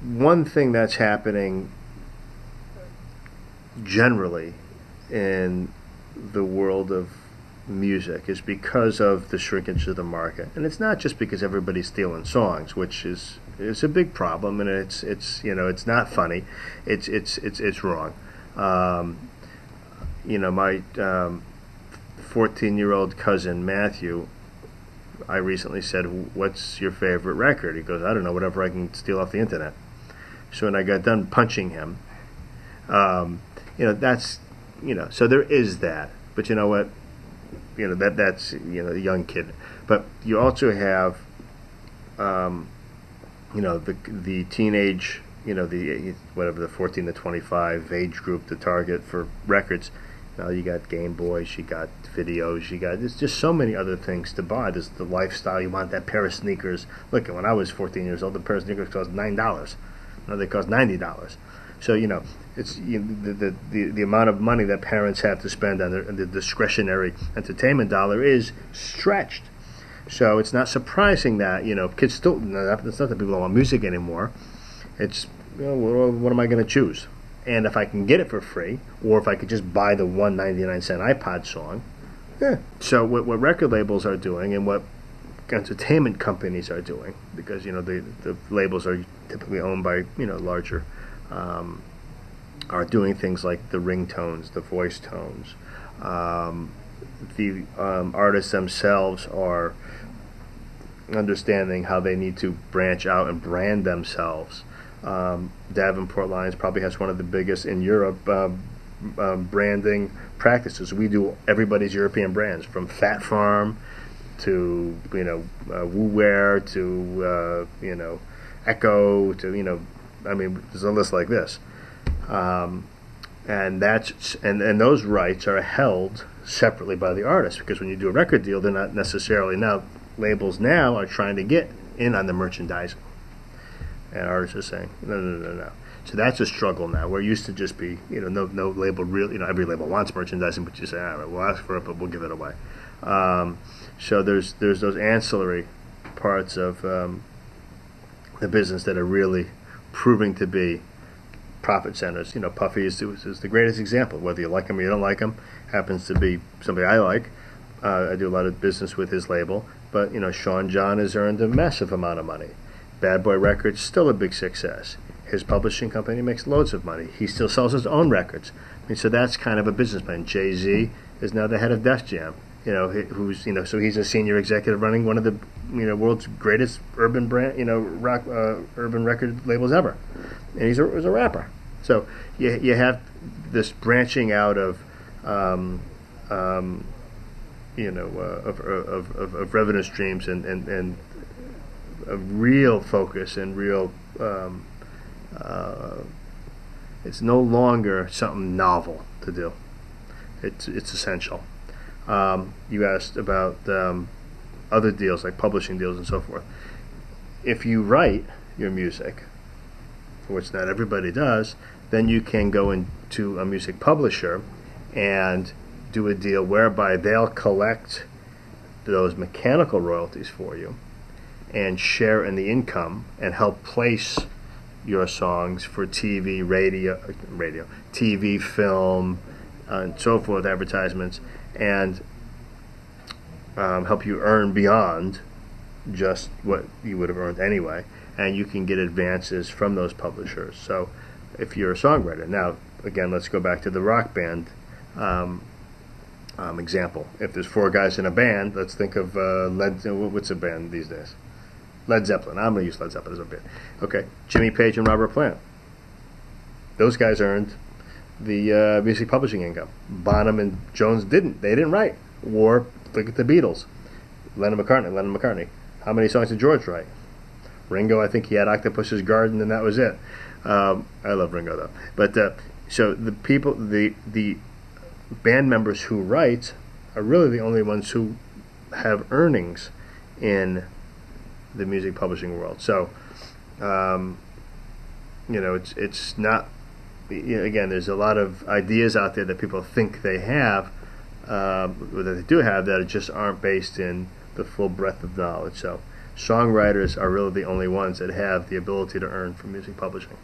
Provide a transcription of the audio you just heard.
one thing that's happening generally in the world of music is because of the shrinkage of the market, and it's not just because everybody's stealing songs, which is a big problem, and it's not funny, it's wrong. My 14-year-old cousin Matthew, I recently said, "What's your favorite record?" He goes, "I don't know, whatever I can steal off the internet." So when I got done punching him, that's so there is that. But you know what? That's a young kid. But you also have the teenage, the 14 to 25 age group, the target for records. You got Game Boys, you got videos, there's just so many other things to buy. There's the lifestyle. You want that pair of sneakers. Look, when I was 14 years old, the pair of sneakers cost $9. Now they cost $90. So it's the amount of money that parents have to spend on the discretionary entertainment dollar is stretched. So it's not surprising that kids still. It's not that people don't want music anymore. It's what am I going to choose? And if I can get it for free, or if I could just buy the 1.99 iPod song, So what record labels are doing, and what entertainment companies are doing, because the labels are typically owned by larger, are doing things like the ringtones, the voice tones. The artists themselves are understanding how they need to branch out and brand themselves. Davenport Lyons probably has one of the biggest in Europe branding practices. We do everybody's European brands, from Fat Farm to Woo Wear to Echo to there's a list like this, and those rights are held separately by the artist, because when you do a record deal, they're not necessarily, now labels now are trying to get in on the merchandising. And artists are saying, no. So that's a struggle now, where it used to just be, no label really, every label wants merchandising, but you say, all right, we'll ask for it, but we'll give it away. So there's those ancillary parts of the business that are really proving to be profit centers. Puffy is the greatest example. Whether you like him or you don't like him, happens to be somebody I like. I do a lot of business with his label, but Sean John has earned a massive amount of money. Bad Boy Records, still a big success. His publishing company makes loads of money. He still sells his own records. So that's kind of a businessman. Jay-Z is now the head of Def Jam. So he's a senior executive running one of the world's greatest urban brand, rock, urban record labels ever, and he's a rapper. So you have this branching out of revenue streams and a real focus and real. It's no longer something novel to do. It's essential. You asked about other deals like publishing deals and so forth. If you write your music, which not everybody does, then you can go into a music publisher and do a deal whereby they'll collect those mechanical royalties for you and share in the income and help place your songs for TV, radio, TV, film, and so forth, advertisements, and help you earn beyond just what you would have earned anyway. And you can get advances from those publishers. So if you're a songwriter, now again, let's go back to the rock band example. If there's four guys in a band, let's think of what's a band these days? Led Zeppelin. I'm going to use Led Zeppelin as a band. Okay, Jimmy Page and Robert Plant. Those guys earned the music publishing income. Bonham and Jones didn't. They didn't write. Or look at the Beatles. Lennon McCartney. How many songs did George write? Ringo, I think he had Octopus's Garden, and that was it. I love Ringo though. But so the people, the band members who write are really the only ones who have earnings in the music publishing world. So, it's not. Again, there's a lot of ideas out there that people think they have, or that they do have, that just aren't based in the full breadth of knowledge. So Songwriters are really the only ones that have the ability to earn from music publishing.